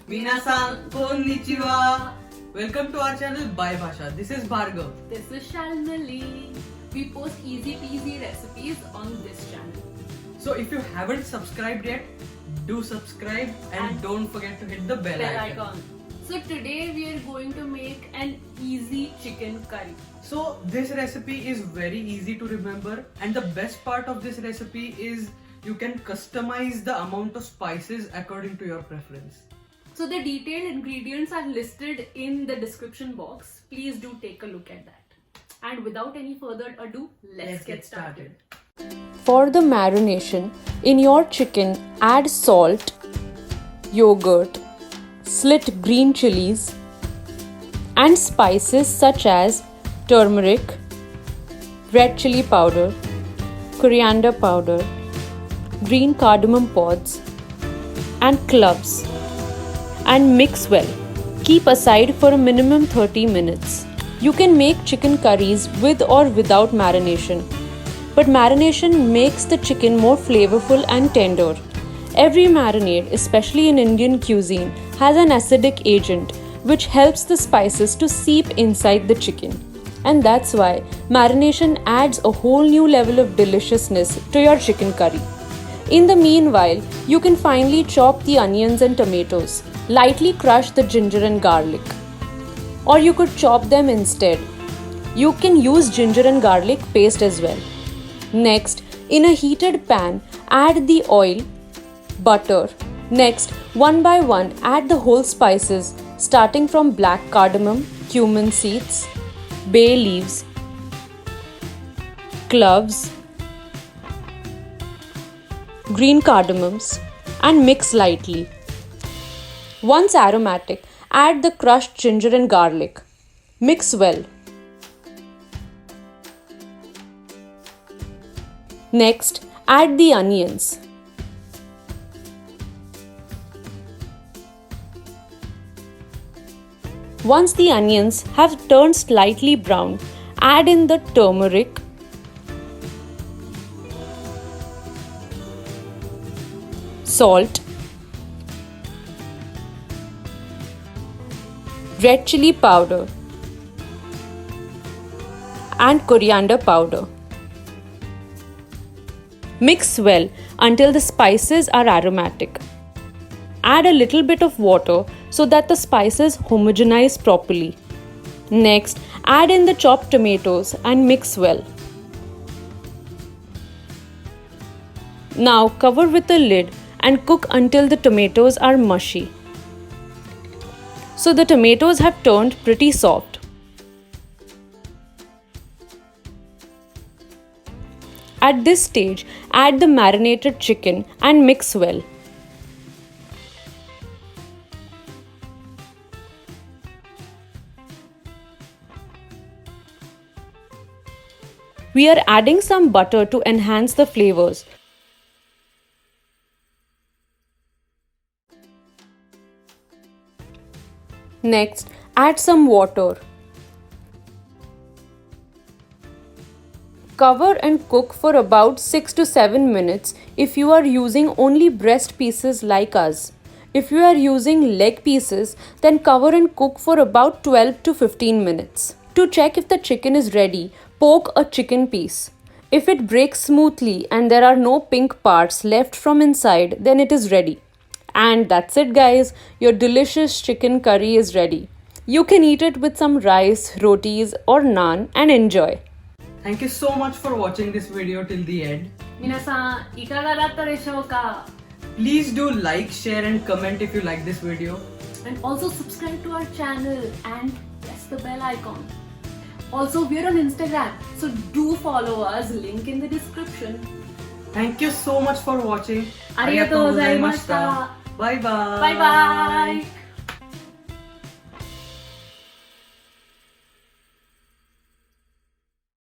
Minasan, konnichiwa. Welcome to our channel By Bhasha. This is Bhargav. This is Shalmali. We post easy peasy recipes on this channel. So if you haven't subscribed yet, do subscribe and don't forget to hit the bell icon. So today we are going to make an easy chicken curry. So this recipe is very easy to remember, and the best part of this recipe is you can customize the amount of spices according to your preference. So the detailed ingredients are listed in the description box. Please do take a look at that. And without any further ado, let's get started. For the marination, in your chicken add salt, yogurt, slit green chilies and spices such as turmeric, red chili powder, coriander powder, green cardamom pods and cloves, and mix well. Keep aside for a minimum 30 minutes. You can make chicken curries with or without marination, but marination makes the chicken more flavorful and tender. Every marinade, especially in Indian cuisine, has an acidic agent which helps the spices to seep inside the chicken. And that's why marination adds a whole new level of deliciousness to your chicken curry. In the meanwhile, you can finely chop the onions and tomatoes, lightly crush the ginger and garlic. Or you could chop them instead. You can use ginger and garlic paste as well. Next, in a heated pan, add the oil, butter. Next, one by one, add the whole spices, starting from black cardamom, cumin seeds, bay leaves, cloves, green cardamoms, and mix lightly. Once aromatic, add the crushed ginger and garlic. Mix well. Next, add the onions. Once the onions have turned slightly brown, add in the turmeric, salt, red chili powder and coriander powder. Mix well until the spices are aromatic. Add a little bit of water so that the spices homogenize properly. Next, add in the chopped tomatoes and mix well. Now cover with a lid and cook until the tomatoes are mushy. So the tomatoes have turned pretty soft. At this stage, add the marinated chicken and mix well. We are adding some butter to enhance the flavors. Next, add some water. Cover and cook for about 6 to 7 minutes if you are using only breast pieces like us. If you are using leg pieces, then cover and cook for about 12 to 15 minutes. To check if the chicken is ready, poke a chicken piece. If it breaks smoothly and there are no pink parts left from inside, then it is ready. And that's it, guys. Your delicious chicken curry is ready. You can eat it with some rice, rotis or naan and enjoy. Thank you so much for watching this video till the end. 皆さんいかがだったでしょうか? Please do like, share and comment if you like this video. And also subscribe to our channel and press the bell icon. Also, we're on Instagram, so do follow us, link in the description. Thank you so much for watching. ありがとうございました。 Bye bye. Bye bye.